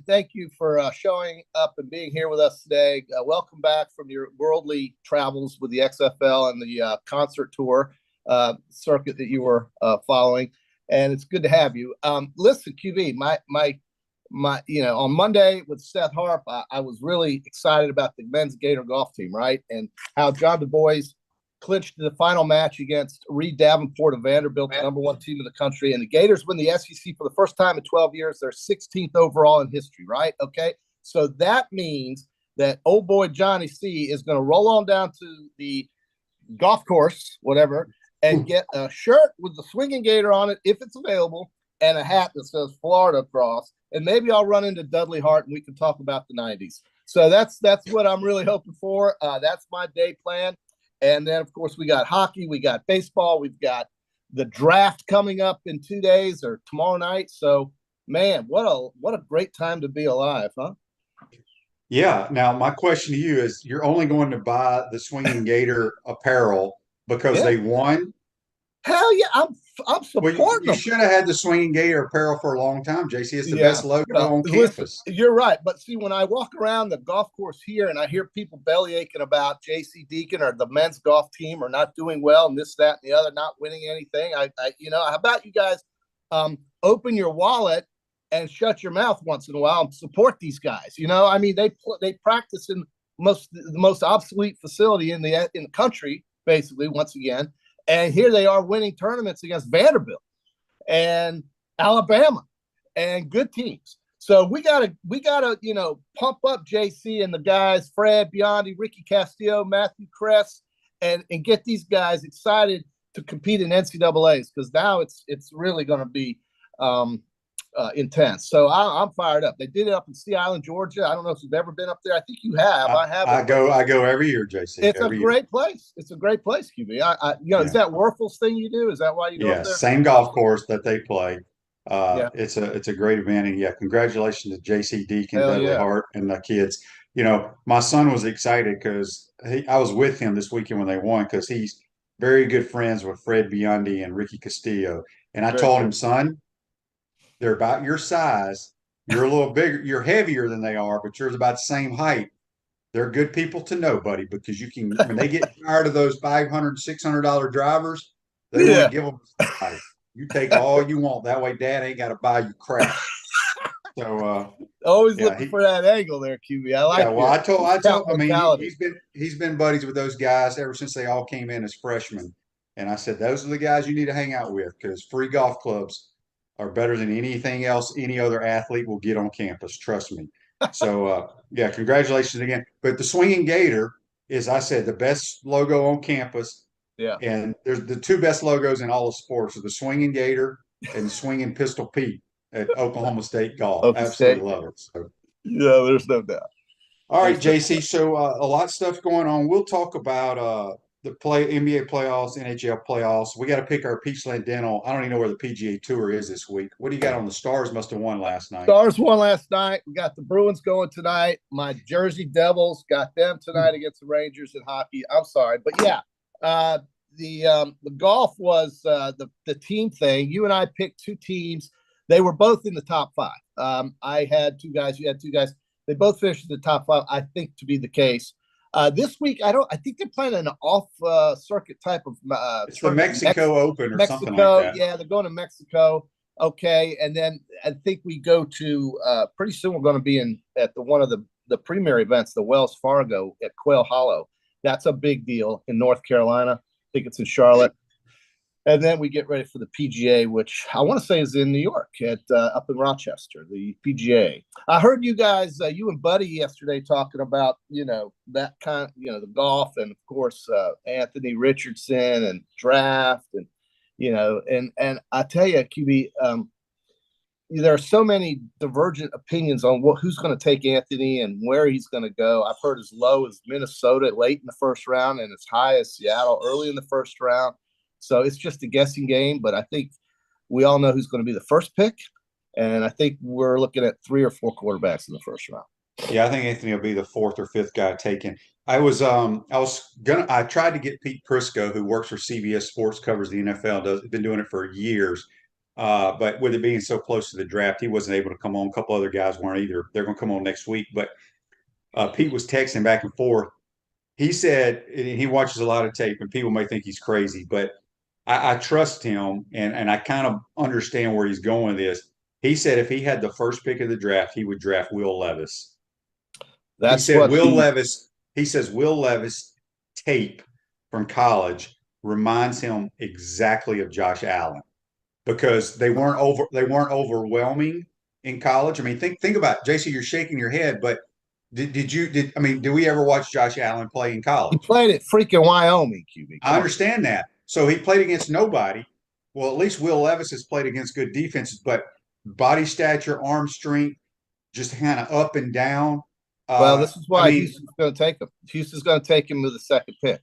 thank you for showing up and being here with us today. Welcome back from your worldly travels with the XFL and the concert tour circuit that you were following, and it's good to have you. Listen, QB, on Monday with Seth Harp, I was really excited about the men's Gator golf team, right, and how John Du Bois clinched the final match against Reed Davenport of Vanderbilt, the number one team in the country. And the Gators win the SEC for the first time in 12 years. They're 16th overall in history, right? Okay. So that means that old boy Johnny C is going to roll on down to the golf course, whatever, and get a shirt with the swinging Gator on it, if it's available, and a hat that says Florida across. And maybe I'll run into Dudley Hart and we can talk about the 90s. So that's what I'm really hoping for. That's my day plan. And then, of course, we got hockey, we got baseball, we've got the draft coming up in 2 days or tomorrow night. So, man, what a great time to be alive, huh? Yeah. Now, my question to you is: you're only going to buy the Swinging Gator apparel because Yeah. they won? Hell yeah, I'm Well, supporting you them. should have had the Swinging Gator apparel for a long time, JC. It's the Yeah, best logo well, on listen, campus. you're right. But see, when I walk around the golf course here and I hear people belly aching about JC Deacon or the men's golf team are not doing well and this, that, and the other, not winning anything, how about you guys open your wallet and shut your mouth once in a while and support these guys? I mean, they practice in the most obsolete facility in the country, basically, once again. And here they are winning tournaments against Vanderbilt and Alabama and good teams. So we gotta pump up JC and the guys, Fred Biondi, Ricky Castillo, Matthew Kress, and get these guys excited to compete in NCAAs, because now it's really going to be intense. So I'm fired up. They did it up in Sea Island, Georgia. I don't know if you've ever been up there. I think you have. I have. I go every year, JC. It's a great place. It's a great place, QB. Is that Werfel's thing you do? Is that why you go up there? Same golf course that they play. Yeah. It's a great event, and congratulations to JC Deacon, Hell Dudley yeah. Hart, and the kids. My son was excited because I was with him this weekend when they won, because he's very good friends with Fred Biondi and Ricky Castillo. And I told him, son, they're about your size. You're a little bigger, you're heavier than they are, but you're about the same height. They're good people to know, buddy, because you can, when they get tired of those $500, $600 drivers, they want to give them somebody. You take all you want. That way, Dad ain't got to buy you crap. So, always looking for that angle there, QB. I like. Well, I mean, he's been buddies with those guys ever since they all came in as freshmen. And I said, those are the guys you need to hang out with, because free golf clubs are better than anything else any other athlete will get on campus. Trust me. So, congratulations again. But the Swinging Gator is, I said, the best logo on campus. Yeah. And there's the two best logos in all of sports are the Swinging Gator and the Swinging Pistol Pete at Oklahoma State Golf. Absolutely love it. So, yeah, there's no doubt. All right, JC. So a lot of stuff going on. We'll talk about the NBA playoffs, NHL playoffs. We got to pick our Peachland Dental. I don't even know where the PGA Tour is this week. What do you got on the Stars? Must have won last night. Stars won last night. We got the Bruins going tonight. My Jersey Devils got them tonight against the Rangers in hockey. I'm sorry, but yeah, the golf was the team thing. You and I picked two teams. They were both in the top five. I had two guys. You had two guys. They both finished in the top five, I think, to be the case. This week, I think they're playing an off circuit type of. It's the Mexico Open or something like that. Yeah, they're going to Mexico. Okay, and then I think we go to pretty soon. We're going to be at one of the premier events, the Wells Fargo at Quail Hollow. That's a big deal in North Carolina. I think it's in Charlotte. And then we get ready for the PGA, which I want to say is in New York at up in Rochester, the PGA. I heard you guys, you and Buddy yesterday talking about, that kind of, the golf and, of course, Anthony Richardson and draft and, and I tell you, QB, there are so many divergent opinions on who's going to take Anthony and where he's going to go. I've heard as low as Minnesota late in the first round and as high as Seattle early in the first round. So it's just a guessing game, but I think we all know who's going to be the first pick. And I think we're looking at 3 or 4 quarterbacks in the first round. Yeah, I think Anthony will be the 4th or 5th guy taken. I tried to get Pete Prisco, who works for CBS Sports, covers the NFL, been doing it for years. But with it being so close to the draft, he wasn't able to come on. A couple other guys weren't either. They're going to come on next week. But Pete was texting back and forth. He said, and he watches a lot of tape, and people may think he's crazy, but I trust him, and I kind of understand where he's going with this. He said if he had the first pick of the draft, he would draft Will Levis. He said Levis. He says Will Levis tape from college reminds him exactly of Josh Allen because they weren't overwhelming in college. I mean, think about it. JC, you're shaking your head, but did we ever watch Josh Allen play in college? He played at freaking Wyoming, QB. I understand that. So he played against nobody. Well, at least Will Levis has played against good defenses, but body stature, arm strength, just kind of up and down. Well, this is why Houston's going to take him. Houston's going to take him with the second pick.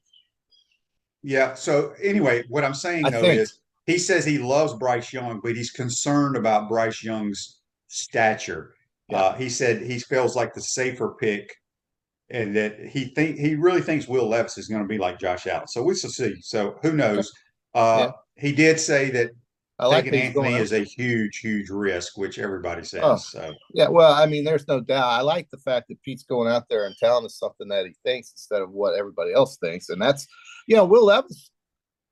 Yeah. So anyway, what I'm saying is he says he loves Bryce Young, but he's concerned about Bryce Young's stature. Yeah. He said he feels like the safer pick, and that he really thinks Will Levis is going to be like Josh Allen. So we shall see. So who knows? He did say that taking Anthony is a huge risk, which everybody says. Oh, so yeah, well, I mean, there's no doubt. I like the fact that Pete's going out there and telling us something that he thinks instead of what everybody else thinks, and that's, Will Levis.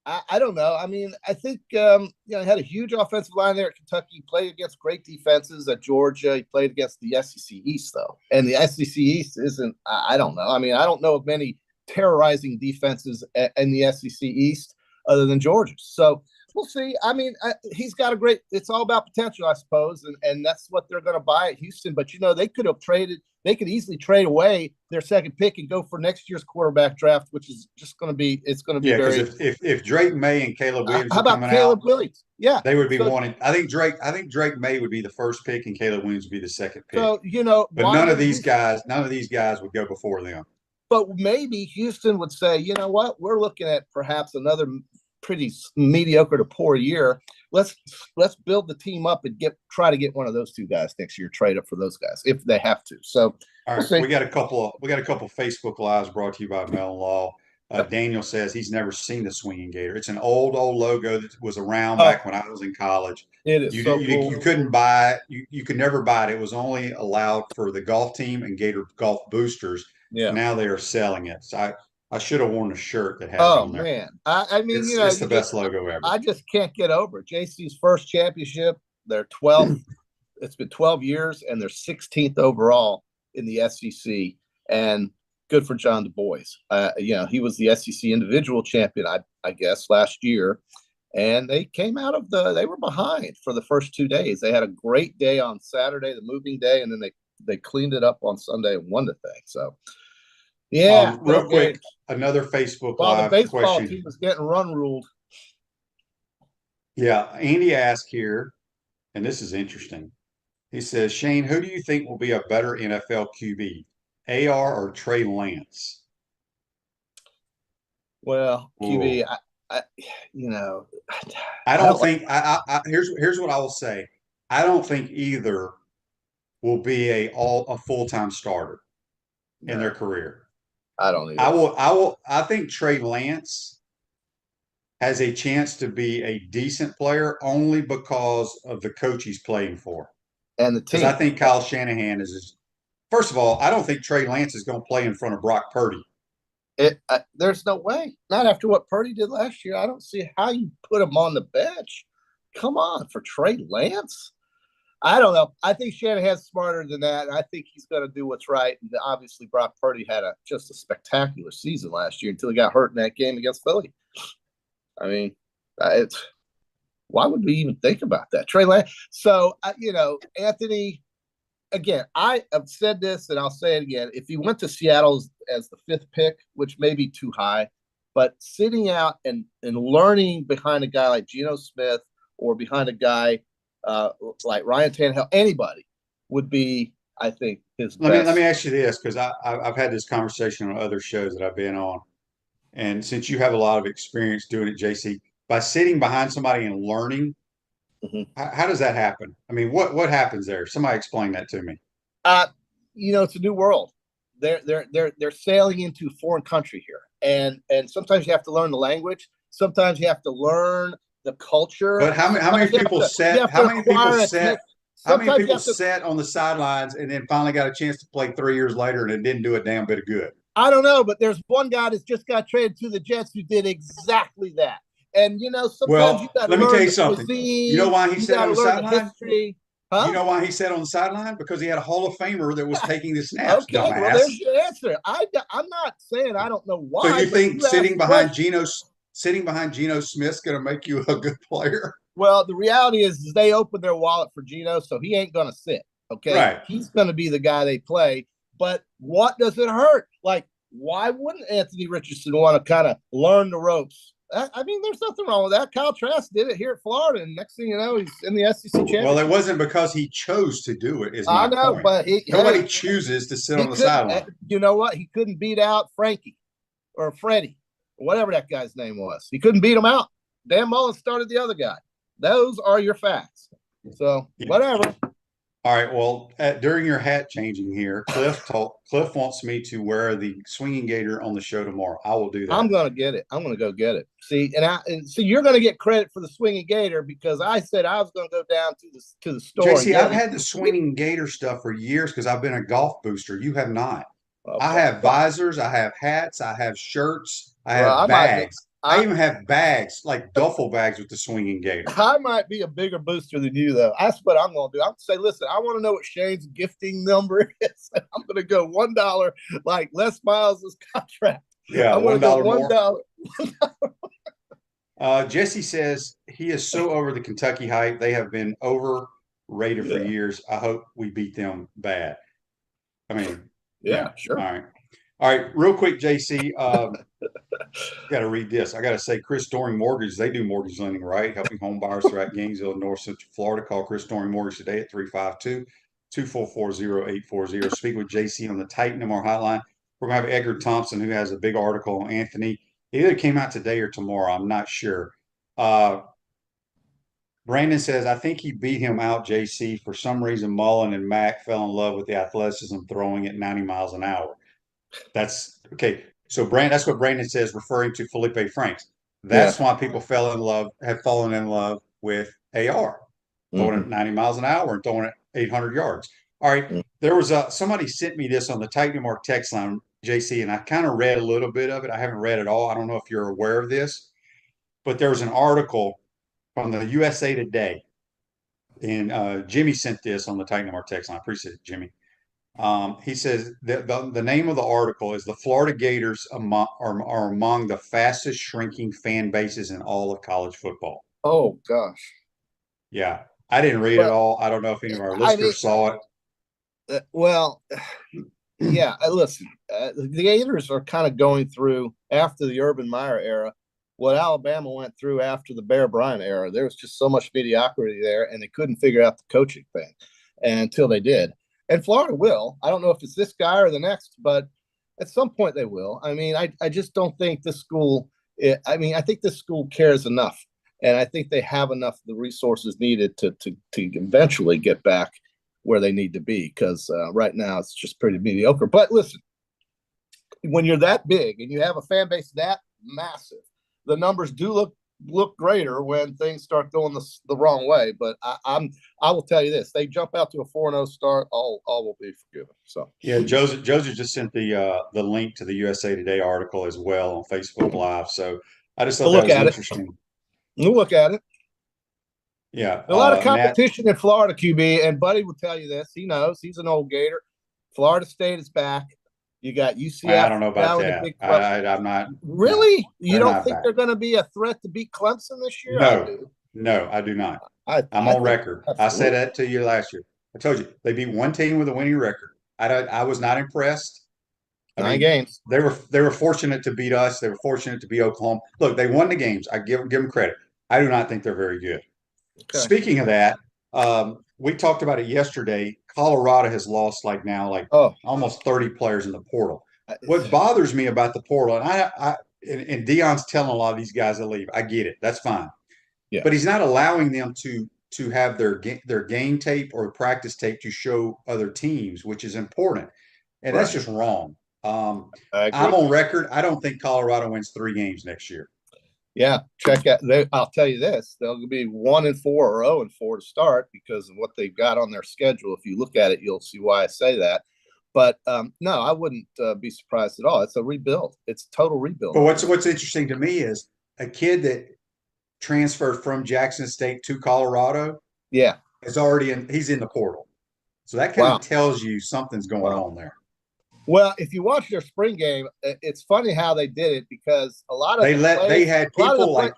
I don't know. I mean, I think he had a huge offensive line there at Kentucky. He played against great defenses at Georgia. He played against the SEC East, though, and the SEC East isn't. I don't know. I mean, I don't know of many terrorizing defenses in the SEC East other than Georgia's. So we'll see. I mean, he's got a great. It's all about potential, I suppose, and that's what they're going to buy at Houston. But they could have traded. They could easily trade away their second pick and go for next year's quarterback draft, which is just going to be. It's going to be very. Because if Drake May and Caleb Williams how about Caleb Williams? Yeah, they would be wanting. I think Drake May would be the first pick and Caleb Williams would be the second pick. So but none of these guys would go before them. But maybe Houston would say, you know what, we're looking at perhaps another pretty mediocre to poor year. Let's build the team up and try to get one of those two guys next year. Trade up for those guys if they have to. So, all right, we got a couple Facebook lives brought to you by Melon Law. Daniel says he's never seen the Swinging Gator. It's an old logo that was around back when I was in college. It is cool. You couldn't buy it. You could never buy it. It was only allowed for the golf team and Gator golf boosters. Yeah. Now they are selling it. So I should have worn a shirt that had it on there. Man. I mean, it's the best logo ever. I just can't get over it. JC's first championship, their 12th. It's been 12 years, and they're 16th overall in the SEC. And good for John Du Bois. He was the SEC individual champion, I guess, last year. And they came out of they were behind for the first 2 days. They had a great day on Saturday, the moving day, and then they cleaned it up on Sunday and won the thing. So, yeah. Real quick, another Facebook Live the baseball question. Team was getting run ruled. Yeah, Andy asked here, and this is interesting. He says, Shane, who do you think will be a better NFL QB, AR or Trey Lance? Well, QB, here's what I will say. I don't think either will be a full-time starter in their career. I don't either. I think Trey Lance has a chance to be a decent player only because of the coach he's playing for. And the team. Because I think Kyle Shanahan first of all, I don't think Trey Lance is going to play in front of Brock Purdy. There's no way. Not after what Purdy did last year. I don't see how you put him on the bench. Come on, for Trey Lance. I don't know. I think Shanahan's smarter than that. I think he's going to do what's right. And obviously, Brock Purdy had just a spectacular season last year until he got hurt in that game against Philly. I mean, why would we even think about that? Trey Lance. So, Anthony, again, I have said this and I'll say it again. If he went to Seattle as the fifth pick, which may be too high, but sitting out and learning behind a guy like Geno Smith or behind a guy like Ryan Tannehill, anybody would be, I think, his best. Let me ask you this, because I've had this conversation on other shows that I've been on. And since you have a lot of experience doing it, JC, by sitting behind somebody and learning, how does that happen? I mean, what happens there? Somebody explain that to me. It's a new world. They're sailing into a foreign country here. And sometimes you have to learn the language. Sometimes you have to learn the culture. But how many people sat? How many Sometimes you people have to. sat on the sidelines and then finally got a chance to play 3 years later and it didn't do a damn bit of good? I don't know, but there's one guy that's just got traded to the Jets who did exactly that. And sometimes you Well, got to let me tell learn you the something. You know cuisine. why he You sat got on to the learn the sideline? history. You Huh? know why he sat on the sideline? Because he had a Hall of Famer that was taking the snaps, Okay, well, dumbass. there's your answer. I'm not saying I don't know So why, you but think you asked the question. sitting behind Geno Smith's going to make you a good player? Well, the reality is they opened their wallet for Geno, so he ain't going to sit. Okay, Right. he's going to be the guy they play. But what does it hurt? Like, why wouldn't Anthony Richardson want to kind of learn the ropes? I mean, there's nothing wrong with that. Kyle Trask did it here at Florida, and next thing you know, he's in the SEC championship. Well, it wasn't because he chose to do it, is I my know, point. but Nobody chooses to sit on the sideline. You know what? He couldn't beat out Frankie or Freddie, or whatever that guy's name was. He couldn't beat him out. Dan Mullen started the other guy. Those are your facts. So, whatever. All right. Well, during your hat changing here, Cliff wants me to wear the swinging gator on the show tomorrow. I will do that. I'm going to get it. I'm going to go get it. See, see, you're going to get credit for the swinging gator because I said I was going to go down to the store. JC, I've had the swinging gator stuff for years because I've been a golf booster. You have not. Okay. I have visors. I have hats. I have shirts. I have bags. I even have bags, like duffel bags with the swinging gator. I might be a bigger booster than you, though. That's what I'm going to do. I'm going to say, listen, I want to know what Shane's gifting number is. I'm going to go $1 like Les Miles' contract. Yeah, $1 more. $1. Jesse says he is so over the Kentucky hype. They have been overrated for years. I hope we beat them bad. I mean, yeah, sure. All right. Real quick, JC. Got to read this. I got to say, Chris Doring Mortgage, they do mortgage lending, right? Helping home buyers throughout Gainesville and North Central Florida. Call Chris Doring Mortgage today at 352-244-0840. Speak with JC on the Titan MR hotline. We're going to have Edgar Thompson, who has a big article on Anthony. It either came out today or tomorrow. I'm not sure. Brandon says, I think he beat him out, JC. For some reason, Mullen and Mack fell in love with the athleticism throwing at 90 miles an hour. That's okay. So that's what Brandon says, referring to Felipe Franks. That's why people have fallen in love with AR, throwing at 90 miles an hour and throwing at 800 yards. All right. There was somebody sent me this on the Titan Mark text line, JC, and I kind of read a little bit of it. I haven't read it all. I don't know if you're aware of this, but there was an article from the USA Today, and Jimmy sent this on the Titan Mark text line. I appreciate it, Jimmy. He says the name of the article is "The Florida Gators are among the fastest shrinking fan bases in all of college football." Oh gosh. Yeah, I didn't read it all. I don't know if any of our listeners saw it. Well, yeah. Listen, the Gators are kind of going through after the Urban Meyer era what Alabama went through after the Bear Bryant era. There was just so much mediocrity there, and they couldn't figure out the coaching thing until they did. And Florida will. I don't know if it's this guy or the next, but at some point they will. I mean, I just don't think this school – I think this school cares enough, and I think they have enough of the resources needed to eventually get back where they need to be because right now it's just pretty mediocre. But listen, when you're that big and you have a fan base that massive, the numbers do look greater when things start going the wrong way. But I will tell you this: they jump out to a 4-0 start, all will be forgiven. So yeah, Joseph just sent the link to the USA Today article as well on Facebook Live. So I just thought that was interesting. We'll look at it. Yeah, a lot of competition in Florida, QB, and Buddy will tell you this. He knows he's an old Gator. Florida State is back. You got UCF. I don't know about that. I'm not. Really? You don't think they're going to be a threat to beat Clemson this year? No, I do not. I'm on record. Absolutely. I said that to you last year. I told you they beat one team with a winning record. I was not impressed. 9 games. They were fortunate to beat us. They were fortunate to beat Oklahoma. Look, they won the games. I give them credit. I do not think they're very good. Okay. Speaking of that, we talked about it yesterday. Colorado has lost almost 30 players in the portal. What bothers me about the portal, and Deion's telling a lot of these guys to leave. I get it. That's fine. Yeah. But he's not allowing them to have their game tape or practice tape to show other teams, which is important. And that's just wrong. I'm on record. I don't think Colorado wins 3 games next year. Yeah, check out. I'll tell you this: they'll be 1-4 or 0-4 to start because of what they've got on their schedule. If you look at it, you'll see why I say that. But no, I wouldn't be surprised at all. It's a rebuild. It's total rebuild. But what's interesting to me is a kid that transferred from Jackson State to Colorado. Yeah, is already in. He's in the portal, so that kind of tells you something's going on there. Well, if you watch their spring game, it's funny how they did it because a lot of they had people like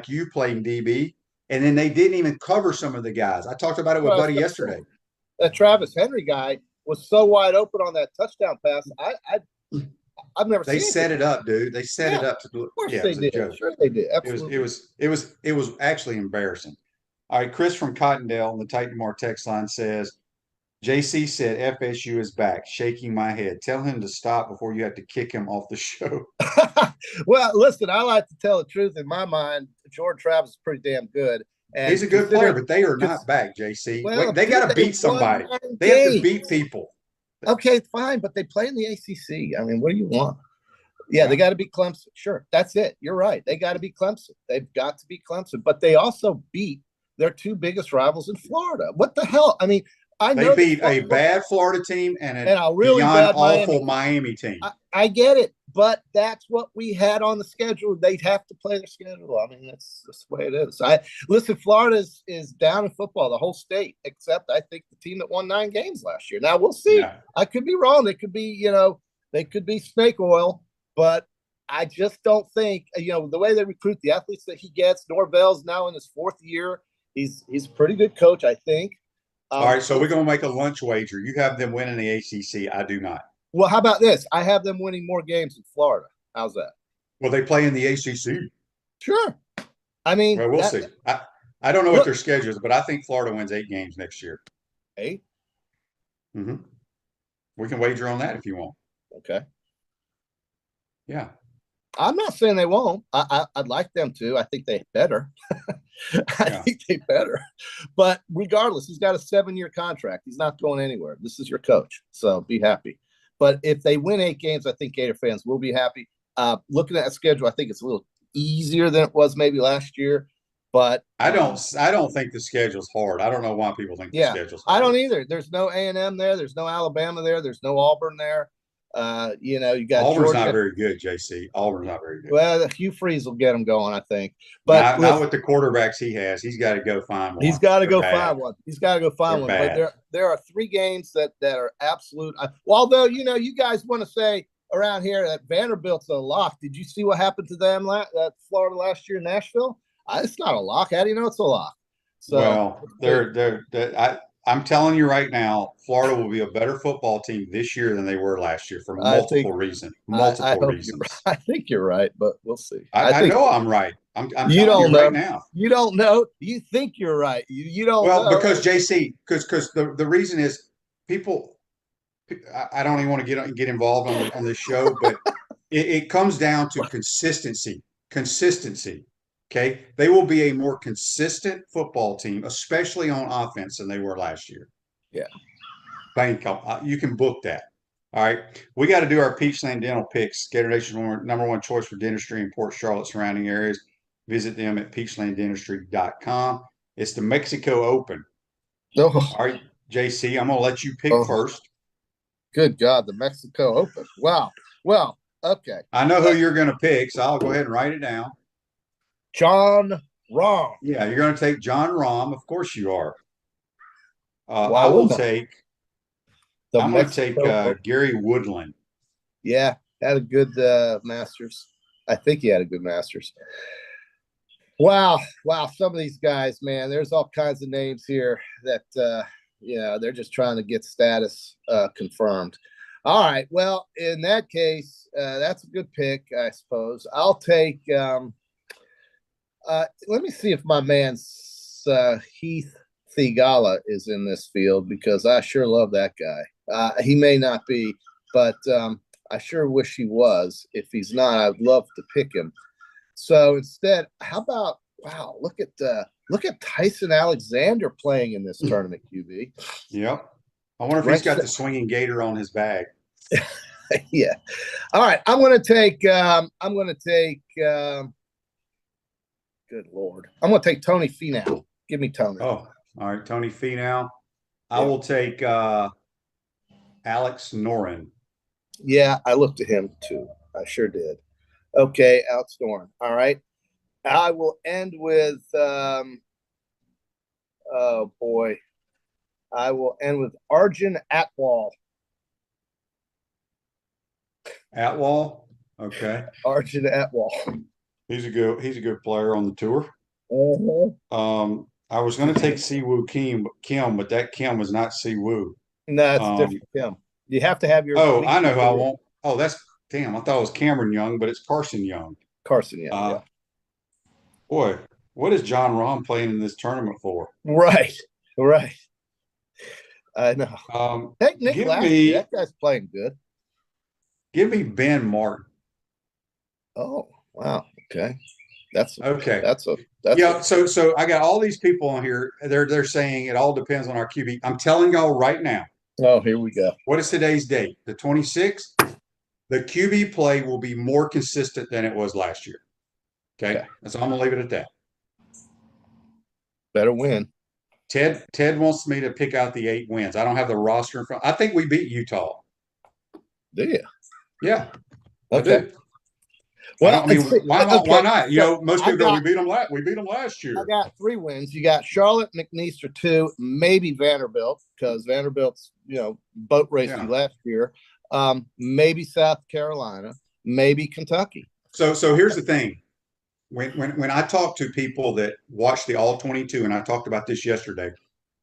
you playing DB, and then they didn't even cover some of the guys. I talked about it with Buddy yesterday. That Travis Henry guy was so wide open on that touchdown pass. I've never seen. They set it up, dude. They set it up to do. Of course they did. Sure they did. Absolutely. It was actually embarrassing. All right, Chris from Cottondale on the Titan Mar text line says, JC said FSU is back, shaking my head. Tell him to stop before you have to kick him off the show. Well, listen, I like to tell the truth. In my mind, Jordan Travis is pretty damn good. And he's a good player, but they are not back, JC. Well, they got to beat somebody. They have to beat people. Okay, fine, but they play in the ACC. I mean, what do you want? Yeah, they got to beat Clemson. Sure, that's it. You're right. They got to beat Clemson. They've got to beat Clemson. But they also beat their two biggest rivals in Florida. What the hell? I mean, they beat a bad Florida team and a really bad awful Miami team. I get it, but that's what we had on the schedule. They'd have to play their schedule. I mean, that's the way it is. Listen, Florida is down in football, the whole state, except I think the team that won 9 games last year. Now we'll see. Yeah. I could be wrong. They could be, they could be snake oil, but I just don't think, the way they recruit the athletes that he gets. Norvell's now in his 4th year. He's a pretty good coach, I think. All right, so we're going to make a lunch wager. You have them winning the ACC. I do not. Well, how about this? I have them winning more games in Florida. How's that? Well, they play in the ACC. Sure. I mean, well, we'll see. I don't know what their schedule is, but I think Florida wins 8 games next year. 8? Mm-hmm. We can wager on that if you want. Okay. Yeah. I'm not saying they won't. I'd like them to. I think they better. I think they better. But regardless, he's got a 7-year contract. He's not going anywhere. This is your coach. So be happy. But if they win 8 games, I think Gator fans will be happy. Looking at that schedule, I think it's a little easier than it was maybe last year. But I don't think the schedule's hard. I don't know why people think the schedule's hard. I don't either. There's no A&M there. There's no Alabama there. There's no Auburn there. You got Auburn's Georgia. Not very good, JC. Auburn's not very good. Well, Hugh Freeze will get them going, I think. But not with the quarterbacks he has. He's got to go find one. He's got to go find one. He's got to go find one. But there are 3 games that are absolute. Although you guys want to say around here that Vanderbilt's a lock. Did you see what happened to them at Florida last year in Nashville? It's not a lock. How do you know it's a lock? So, well, I'm telling you right now, Florida will be a better football team this year than they were last year for multiple reasons. I think you're right, but we'll see. I know I'm right. I'm you telling don't you know. Right now. You don't know. You think you're right. You don't know. Well, because JC, because the reason is people. I don't even want to get involved on this show, but it comes down to consistency. Consistency. Okay, they will be a more consistent football team, especially on offense, than they were last year. Yeah, you can book that. All right, we got to do our Peachland Dental picks. Gator Nation's #1 choice for dentistry in Port Charlotte surrounding areas. Visit them at peachlanddentistry.com. It's the Mexico Open. Oh. All right, JC, I'm going to let you pick first. Good God, the Mexico Open. Wow. Well, okay. I know who you're going to pick, so I'll go ahead and write it down. John Rahm. Yeah, you're going to take John Rahm. Of course you are. I will take. I'm going to take Gary Woodland. Yeah, had a good Masters. I think he had a good Masters. Wow. Some of these guys, man. There's all kinds of names here that they're just trying to get status confirmed. All right. Well, in that case, that's a good pick, I suppose. I'll take. Let me see if my man Heath Thigala is in this field because I sure love that guy. He may not be, but I sure wish he was. If he's not, I'd love to pick him. So instead, how about look at Tyson Alexander playing in this tournament, QB. Yep. I wonder if he's got the swinging gator on his bag. Yeah. All right. I'm going to take, good Lord. I'm going to take Tony Finau. Give me Tony. Oh, all right. Tony Finau. I Yeah. will take Alex Noren. Yeah, I looked at him too. I sure did. Okay, Alex Noren. All right. I will end with, oh boy. I will end with Arjun Atwal. Atwal. Okay. Arjun Atwal. He's a good player on the tour. Uh-huh. I was going to take Siwoo Kim, but that Kim was not Siwoo. No, it's different Kim. You have to have your. Oh, I know who I want. Oh, that's damn. I thought it was Cameron Young, but it's Carson Young. Carson Young. Yeah. Boy, what is John Rahm playing in this tournament for? Right. I know. Nick Lashley, that guy's playing good. Give me Ben Martin. Oh, wow. Okay. That's so I got all these people on here. They're saying it all depends on our QB. I'm telling y'all right now. Oh, here we go. What is today's date? The 26th. The QB play will be more consistent than it was last year. Okay. So I'm gonna leave it at that. Better win. Ted wants me to pick out the 8 wins. I don't have the roster in front. I think we beat Utah. Do you? Yeah. Okay. I do. Well, I mean, why not? You know, most people go, we beat them last year. I got 3 wins. You got Charlotte, McNeese 2, maybe Vanderbilt, because Vanderbilt's, boat racing last year. Maybe South Carolina, maybe Kentucky. So here's the thing. When I talk to people that watch the All-22, and I talked about this yesterday,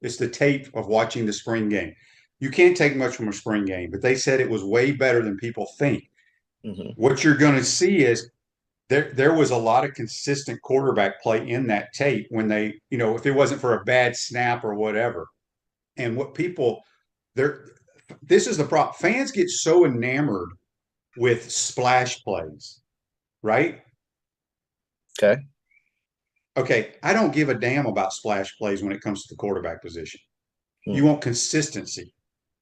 it's the tape of watching the spring game. You can't take much from a spring game, but they said it was way better than people think. Mm-hmm. What you're going to see is there was a lot of consistent quarterback play in that tape when they, if it wasn't for a bad snap or whatever. And what this is the problem. Fans get so enamored with splash plays, right? Okay. I don't give a damn about splash plays when it comes to the quarterback position. You want consistency.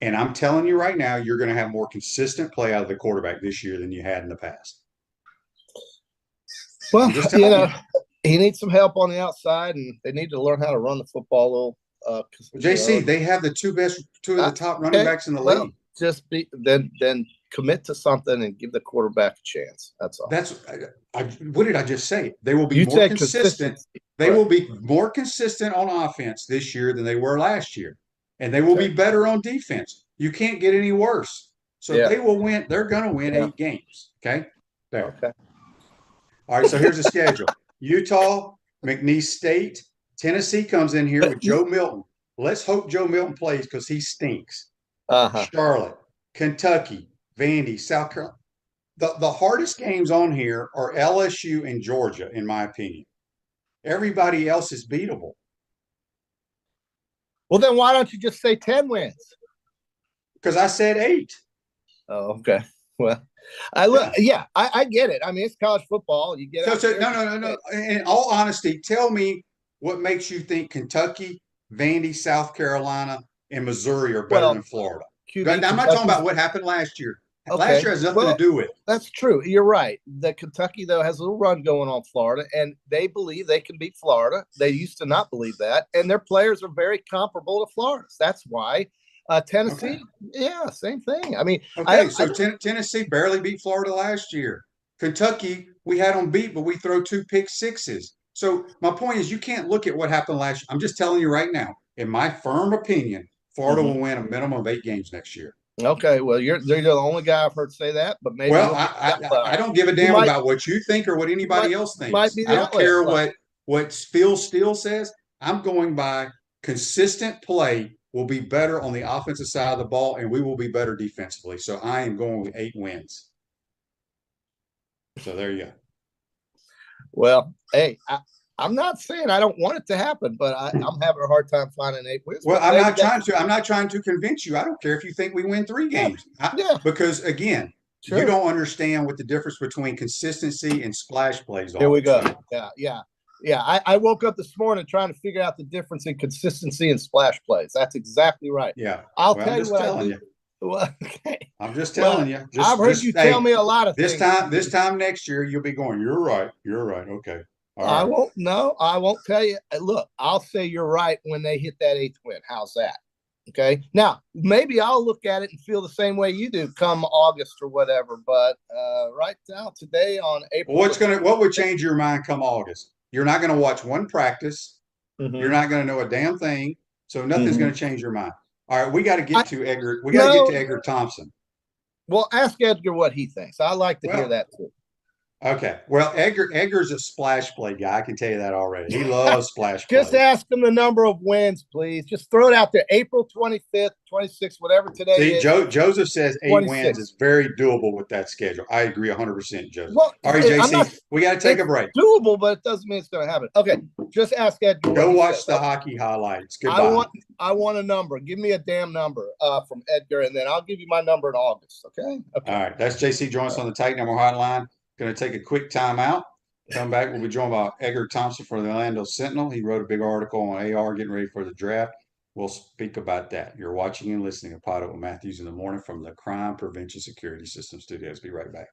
And I'm telling you right now, you're going to have more consistent play out of the quarterback this year than you had in the past. Well, he needs some help on the outside, and they need to learn how to run the football a little. JC, they have the two of the top running backs in the league. Just then commit to something and give the quarterback a chance. That's all. What did I just say? They will be more consistent. They will be more consistent on offense this year than they were last year. And they will be better on defense. You can't get any worse. So they will win. They're going to win 8 games. Okay? There. Okay. All right, so here's the schedule. Utah, McNeese State, Tennessee comes in here with Joe Milton. Let's hope Joe Milton plays because he stinks. Charlotte, Kentucky, Vandy, South Carolina. The hardest games on here are LSU and Georgia, in my opinion. Everybody else is beatable. Well, then why don't you just say 10 wins? Because I said 8. Oh, okay. Well, I get it. I mean, it's college football. You get no. In all honesty, tell me what makes you think Kentucky, Vandy, South Carolina, and Missouri are better than Florida. I'm not talking about what happened last year. Okay. Last year has nothing to do with it. That's true. You're right. The Kentucky, though, has a little run going on Florida, and they believe they can beat Florida. They used to not believe that, and their players are very comparable to Florida's. That's why Tennessee, same thing. I mean, Tennessee barely beat Florida last year. Kentucky, we had them beat, but we throw 2 pick sixes. So my point is you can't look at what happened last year. I'm just telling you right now, in my firm opinion, Florida will win a minimum of 8 games next year. Okay, well, you're the only guy I've heard say that, but maybe. Well, I don't give a damn about what you think or what anybody else thinks. I don't care what Phil Steele says. I'm going by consistent play will be better on the offensive side of the ball, and we will be better defensively. So I am going with 8 wins. So there you go. Well, hey, I'm not saying I don't want it to happen, but I'm having a hard time finding 8 wins. Well, I'm not trying to convince you. I don't care if you think we win 3 games. Because again, you don't understand what the difference between consistency and splash plays are. Here we go. Yeah. I woke up this morning trying to figure out the difference in consistency and splash plays. That's exactly right. Yeah. I'll tell you what I do. Well, okay. I'm just Well, telling you. I've heard you tell me a lot of things. This time next year, you'll be going, you're right. You're right. Okay. All I right. won't. No, I won't tell you. Look, I'll say you're right when they hit that eighth win. How's that? Okay. Now, maybe I'll look at it and feel the same way you do come August or whatever. But right now, today on April, What would change your mind come August? You're not going to watch one practice. You're not going to know a damn thing. So nothing's going to change your mind. All right, we got to get to Edgar. We got to get to Edgar Thompson. Well, ask Edgar what he thinks. I like to hear that too. Okay. Well, Edgar's a splash play guy. I can tell you that already. He loves splash play. Just ask him the number of wins, please. Just throw it out there. April 25th, 26th, whatever today is. Joseph says 8 wins is very doable with that schedule. I agree 100%, Joseph. Well, all right, JC, we got to take a break. Doable, but it doesn't mean it's going to happen. Okay, just ask Edgar. Go watch the hockey highlights. Goodbye. I want a number. Give me a damn number from Edgar, and then I'll give you my number in August. Okay? All right. That's JC joins us on the Tight Number Hotline. Going to take a quick timeout. Come back. We'll be joined by Edgar Thompson for the Orlando Sentinel. He wrote a big article on AR getting ready for the draft. We'll speak about that. You're watching and listening to PodUp with Matthews in the morning from the Crime Prevention Security System Studios. Be right back.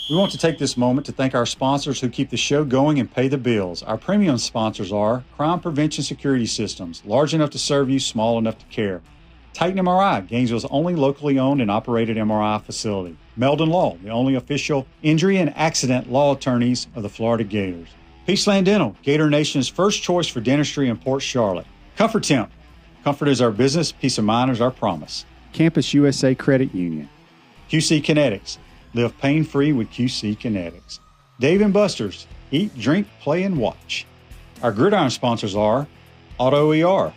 We want to take this moment to thank our sponsors who keep the show going and pay the bills. Our premium sponsors are Crime Prevention Security Systems, large enough to serve you, small enough to care. Titan MRI, Gainesville's only locally owned and operated MRI facility. Meldon Law, the only official injury and accident law attorneys of the Florida Gators. Peachland Dental, Gator Nation's first choice for dentistry in Port Charlotte. Comfort Temp, comfort is our business, peace of mind is our promise. Campus USA Credit Union. QC Kinetics, live pain-free with QC Kinetics. Dave & Buster's, eat, drink, play, and watch. Our gridiron sponsors are Auto ER,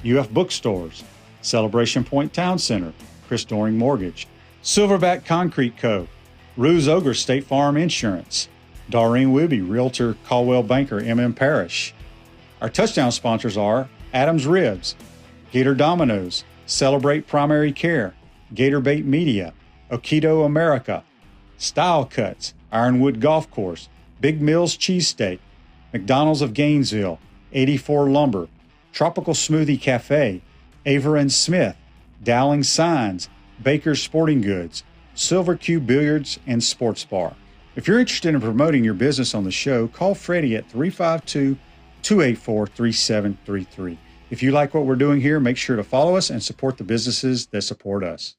UF Bookstores, Celebration Point Town Center, Chris Doring Mortgage, Silverback Concrete Co., Ruse Ogre State Farm Insurance, Doreen Wibby, Realtor Caldwell Banker, MM Parish. Our touchdown sponsors are Adams Ribs, Gator Dominoes, Celebrate Primary Care, Gator Bait Media, Okido America, Style Cuts, Ironwood Golf Course, Big Mills Cheesesteak, McDonald's of Gainesville, 84 Lumber, Tropical Smoothie Cafe, Aver and Smith, Dowling Signs, Baker's Sporting Goods, Silver Q Billiards and Sports Bar. If you're interested in promoting your business on the show, call Freddie at 352-284-3733. If you like what we're doing here, make sure to follow us and support the businesses that support us.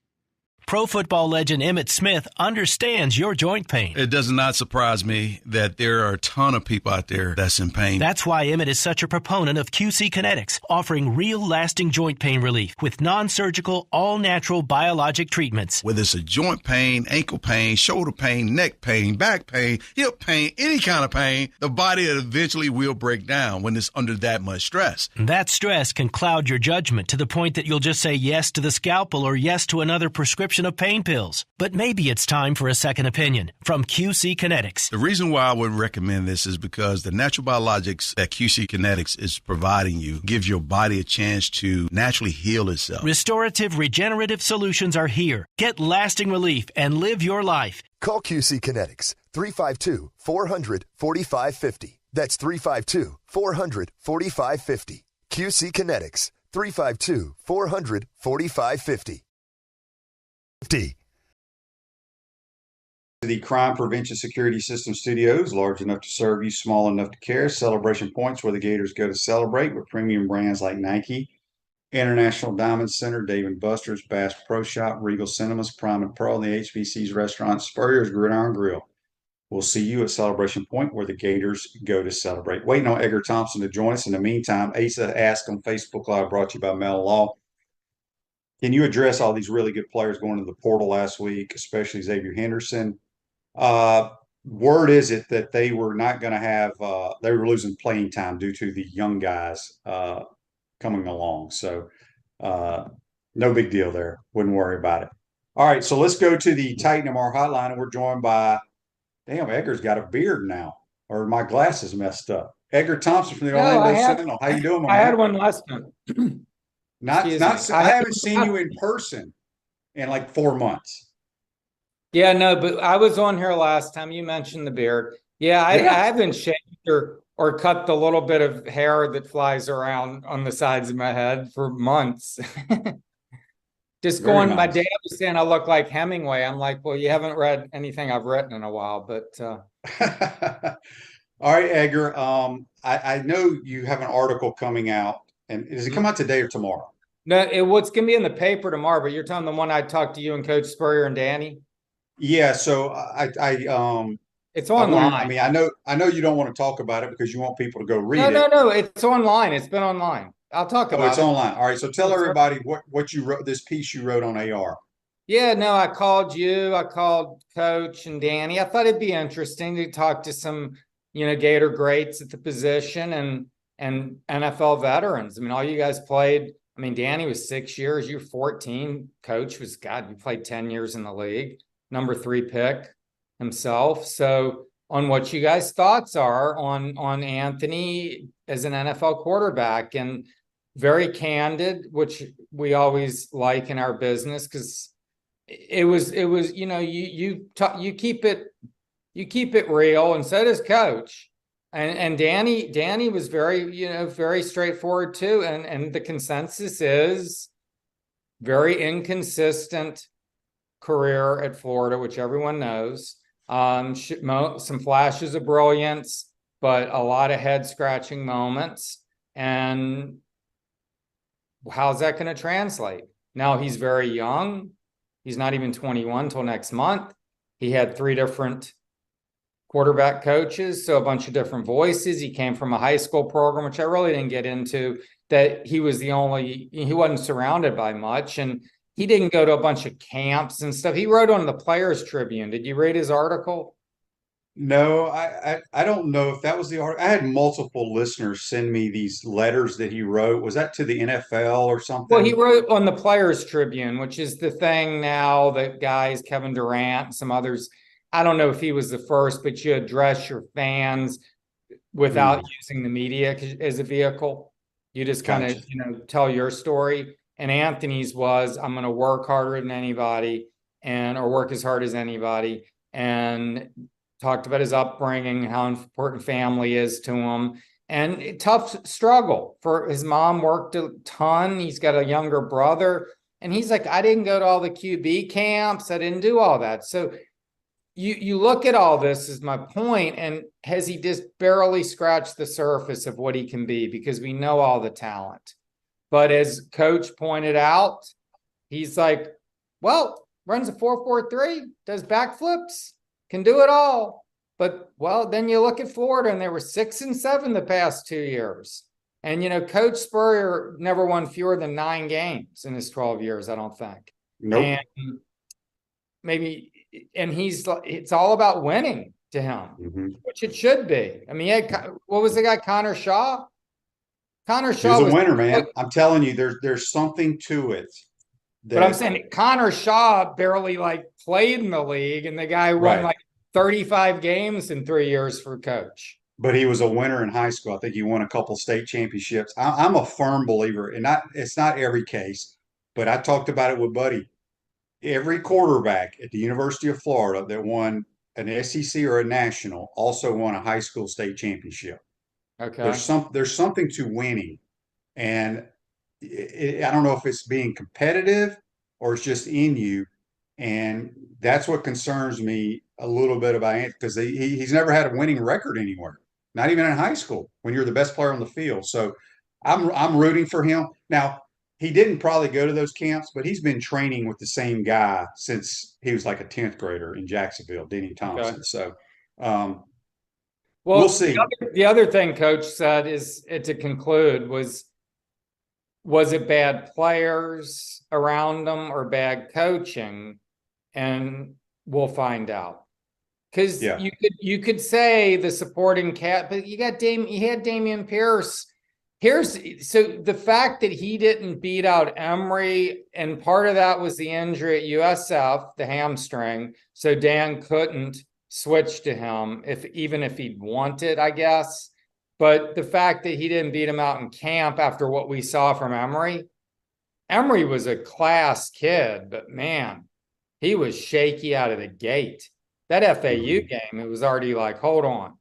Pro football legend Emmitt Smith understands your joint pain. It does not surprise me that there are a ton of people out there that's in pain. That's why Emmitt is such a proponent of QC Kinetics, offering real lasting joint pain relief with non-surgical, all-natural biologic treatments. Whether it's a joint pain, ankle pain, shoulder pain, neck pain, back pain, hip pain, any kind of pain, the body eventually will break down when it's under that much stress. That stress can cloud your judgment to the point that you'll just say yes to the scalpel or yes to another prescription of pain pills. But maybe it's time for a second opinion from QC Kinetics. The reason why I would recommend this is because the natural biologics that QC Kinetics is providing you gives your body a chance to naturally heal itself. Restorative, regenerative solutions are here. Get lasting relief and live your life. Call QC Kinetics 352-400-4550. That's 352-400-4550. QC Kinetics 352-400-4550. The Crime Prevention Security System Studios, large enough to serve you, small enough to care. Celebration Points where the Gators go to celebrate with premium brands like Nike, International Diamond Center, Dave & Buster's, Bass Pro Shop, Regal Cinemas, Prime and Pearl, the HBC's Restaurant, Spurrier's Gridiron Grill. We'll see you at Celebration Point where the Gators go to celebrate. Waiting on Edgar Thompson to join us. In the meantime, Asa Ask on Facebook Live brought to you by Meldon Law. Can you address all these really good players going to the portal last week, especially Xavier Henderson? Word is it that they were not going to have they were losing playing time due to the young guys coming along. So no big deal there. Wouldn't worry about it. All right, so let's go to the Titan MR hotline, and we're joined by Edgar's got a beard now, or my glasses messed up. Edgar Thompson from the Orlando Sentinel. How you doing, my man? I had one last time. I haven't seen you in person in like 4 months. Yeah, no, but I was on here last time. You mentioned the beard. Yeah, I haven't shaved or cut the little bit of hair that flies around on the sides of my head for months. Just Very going, my nice. dad was saying I look like Hemingway. I'm like, well, you haven't read anything I've written in a while, but All right, Edgar. I know you have an article coming out, and does it come out today or tomorrow? no, it's gonna be in the paper tomorrow. But you're telling the one I talked to you and Coach Spurrier and Danny. Yeah. So It's I wanted. online. I mean, I know you don't want to talk about it because you want people to go read No, it. no, no. It's online. It's been online. I'll talk Oh, it's about it. online. All right. So tell Yes, sir. everybody what you wrote. This piece you wrote on AR. Yeah, no, I called you. I called Coach and Danny. I thought it'd be interesting to talk to some, Gator greats at the position and NFL veterans. I mean, all you guys played. I mean, Danny was 6 years. You were 14. Coach was, God, you played 10 years in the league. Number 3 pick himself. So on what you guys' thoughts are on Anthony as an NFL quarterback, and very candid, which we always like in our business, because it was you keep it real, and so does Coach. And Danny was very straightforward too, and the consensus is very inconsistent career at Florida, which everyone knows. Some flashes of brilliance, but a lot of head scratching moments. And how's that going to translate? Now he's very young. He's not even 21 till next month. He had 3 different quarterback coaches, so a bunch of different voices. He came from a high school program, which I really didn't get into, that he wasn't surrounded by much. And he didn't go to a bunch of camps and stuff. He wrote on the Players Tribune. Did you read his article? No, I don't know if that was the article. I had multiple listeners send me these letters that he wrote. Was that to the NFL or something? Well, he wrote on the Players Tribune, which is the thing now that guys, Kevin Durant and some others, I don't know if he was the first, but you address your fans without using the media as a vehicle. You just kind of, tell your story. And Anthony's was, I'm going to work harder than anybody or work as hard as anybody. And talked about his upbringing, how important family is to him, and a tough struggle for his mom. Worked a ton. He's got a younger brother, and he's like, I didn't go to all the QB camps. I didn't do all that. So you look at all this is my point, and has he just barely scratched the surface of what he can be? Because we know all the talent. But as Coach pointed out, he's like, well, runs a 4.43, does backflips, can do it all. But, well, then you look at Florida, and they were 6-7 the past 2 years. And, Coach Spurrier never won fewer than 9 games in his 12 years, I don't think. Nope. And it's all about winning to him, which it should be. I mean, what was the guy, Connor Shaw? Connor Shaw was a winner, man. I'm telling you, there's something to it. But I'm saying Connor Shaw barely played in the league, and the guy won 35 games in 3 years for Coach. But he was a winner in high school. I think he won a couple state championships. I'm a firm believer, and it's not every case, but I talked about it with Buddy. Every quarterback at the University of Florida that won an SEC or a national also won a high school state championship. Okay. There's something to winning, and I don't know if it's being competitive or it's just in you, and that's what concerns me a little bit about Anthony, because he's never had a winning record anywhere, not even in high school when you're the best player on the field. So I'm rooting for him. Now, he didn't probably go to those camps, but he's been training with the same guy since he was like a 10th grader in Jacksonville, Denny Thompson. Okay. So we'll see. The other thing Coach said is, to conclude, was it bad players around him or bad coaching? And we'll find out. Because you could say the supporting cat, but you had Damian Pierce. So the fact that he didn't beat out Emory, and part of that was the injury at USF, the hamstring. So Dan couldn't switch to him even if he'd wanted, I guess. But the fact that he didn't beat him out in camp after what we saw from Emory was a class kid, but man, he was shaky out of the gate. That FAU game, it was already hold on.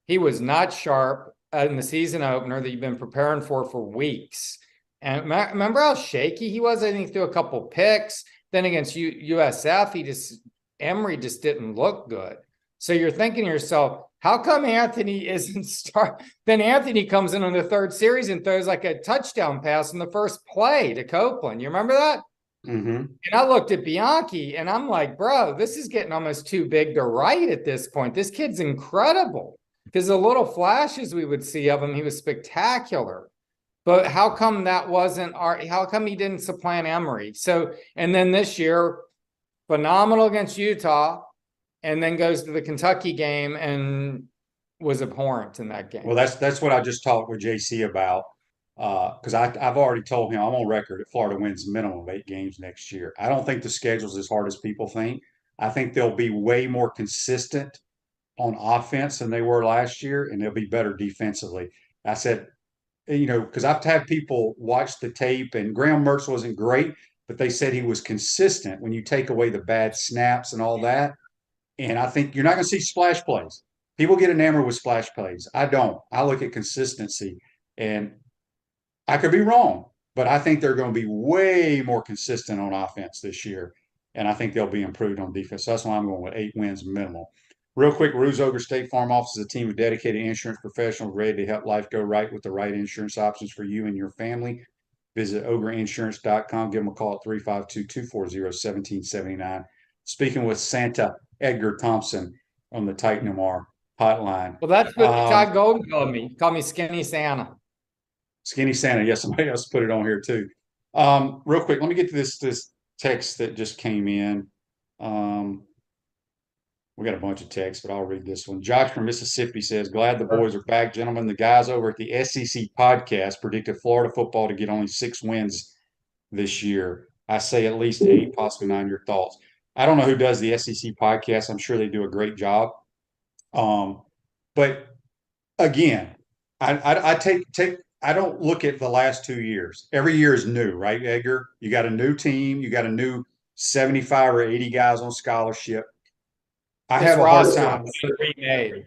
He was not sharp in the season opener that you've been preparing for weeks. And remember how shaky he was? I think he threw a couple picks. Then against USF, Emory just didn't look good. So you're thinking to yourself, how come Anthony isn't start? Then Anthony comes in on the third series and throws like a touchdown pass in the first play to Copeland. You remember that? Mm-hmm. And I looked at Bianchi and I'm like, bro, this is getting almost too big to write at this point. This kid's incredible. Because the little flashes we would see of him, he was spectacular. But how come how come he didn't supplant Emory? So, and then this year, phenomenal against Utah, and then goes to the Kentucky game and was abhorrent in that game. Well, that's what I just talked with JC about. Because I've already told him I'm on record that Florida wins minimum of 8 games next year. I don't think the schedule's as hard as people think. I think they'll be way more consistent on offense than they were last year, and they'll be better defensively. I said, because I've had people watch the tape, and Graham Mertz wasn't great, but they said he was consistent when you take away the bad snaps and all that. And I think you're not going to see splash plays. People get enamored with splash plays. I don't. I look at consistency, and I could be wrong, but I think they're going to be way more consistent on offense this year, and I think they'll be improved on defense. So that's why I'm going with 8 wins minimal. Real quick, Ruse Ogre State Farm Office is a team of dedicated insurance professionals ready to help life go right with the right insurance options for you and your family. Visit ogreinsurance.com. Give them a call at 352-240-1779. Speaking with Santa Edgar Thompson on the Titan MR hotline. Well, that's what Todd Golden called me. He called me Skinny Santa. Skinny Santa. Yes, somebody else put it on here too. Real quick, let me get to this text that just came in. We got a bunch of texts, but I'll read this one. Josh from Mississippi says, glad the boys are back, gentlemen. The guys over at the SEC podcast predicted Florida football to get only 6 wins this year. I say at least 8, possibly 9. Your thoughts? I don't know who does the SEC podcast. I'm sure they do a great job. But again, I don't look at the last 2 years. Every year is new, right, Edgar? You got a new team. You got a new 75 or 80 guys on scholarship. I have a hard time. Remade.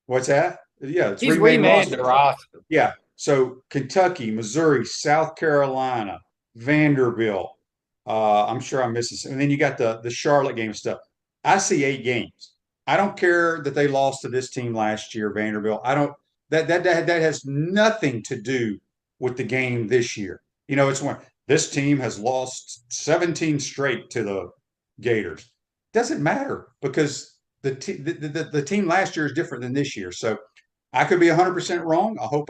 What's that? Yeah, it's he's remade the roster. Yeah. So Kentucky, Missouri, South Carolina, Vanderbilt. I'm sure I'm missing some. And then you got the Charlotte game stuff. I see 8 games. I don't care that they lost to this team last year, Vanderbilt. I don't. That has nothing to do with the game this year. It's when this team has lost 17 straight to the Gators. Doesn't matter because the team last year is different than this year. So I could be 100% wrong. I hope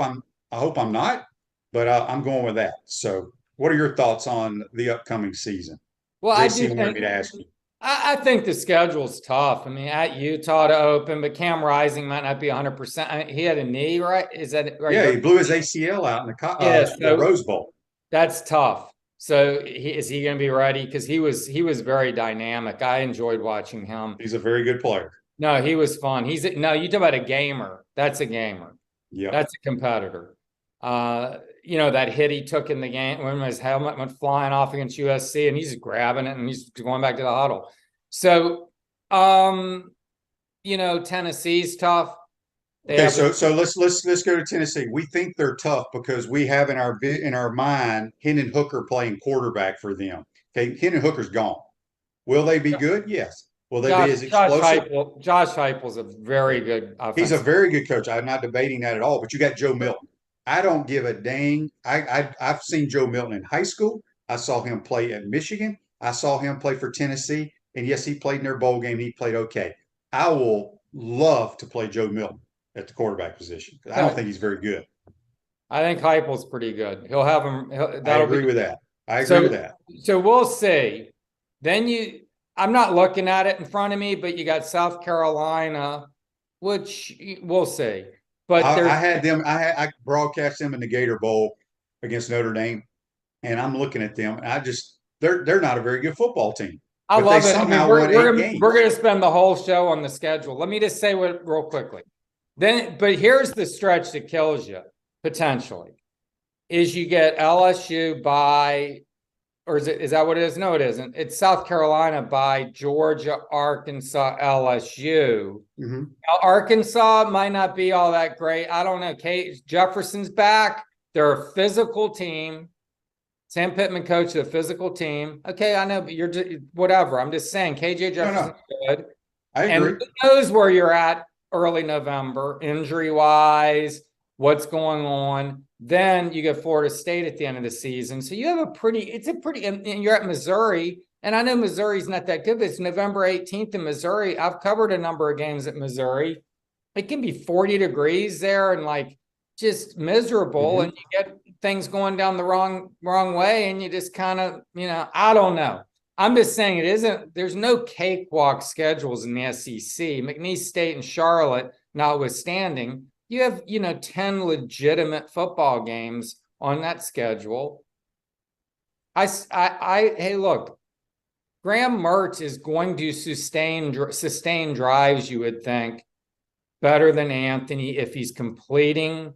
I'm not, but I'm going with that. So what are your thoughts on the upcoming season? Well, JC wanted me to ask you. I think the schedule's tough. I mean, at Utah to open, but Cam Rising might not be 100%. He had a knee, right? Is that right? Yeah, he blew his ACL out in the Rose Bowl. That's tough. So is he going to be ready? Because he was very dynamic. I enjoyed watching him. He's a very good player. No, he was fun. You talk about a gamer. That's a gamer. Yeah, that's a competitor. That hit he took in the game when his helmet went flying off against USC, and he's grabbing it and he's going back to the huddle. So, Tennessee's tough. So let's go to Tennessee. We think they're tough because we have in our mind Hendon Hooker playing quarterback for them. Okay, Hendon Hooker's gone. Will they be good? Yes. Will they be as explosive? Josh Heupel's a very good offensive. He's a very good coach. I'm not debating that at all. But you got Joe Milton. I don't give a dang. I've seen Joe Milton in high school. I saw him play at Michigan. I saw him play for Tennessee. And yes, he played in their bowl game. He played okay. I will love to play Joe Milton at the quarterback position. I don't think he's very good. I think Heupel's pretty good. He'll have him. I agree with that. I agree with that. So we'll see. Then I'm not looking at it in front of me, but you got South Carolina, which we'll see. But I broadcast them in the Gator Bowl against Notre Dame, and I'm looking at them, and they're not a very good football team. I love it. We're going to spend the whole show on the schedule. Let me just say real quickly. But here's the stretch that kills you potentially: is you get LSU by, or is that what it is? No, it isn't. It's South Carolina by Georgia, Arkansas, LSU. Mm-hmm. Now, Arkansas might not be all that great. I don't know. Jefferson's back. They're a physical team. Sam Pittman coached a physical team. Okay, I know, but you're whatever. I'm just saying KJ Jefferson's good. I And agree. who knows where you're at early November, injury-wise, what's going on. Then you get Florida State at the end of the season. So you have and you're at Missouri. And I know Missouri's not that good, but it's November 18th in Missouri. I've covered a number of games at Missouri. It can be 40 degrees there and like just miserable, and you get things going down the wrong way, and you just kind of, I don't know. I'm just saying there's no cakewalk schedules in the SEC. McNeese State and Charlotte notwithstanding, you have, 10 legitimate football games on that schedule. Hey, look, Graham Mertz is going to sustain drives, you would think, better than Anthony if he's completing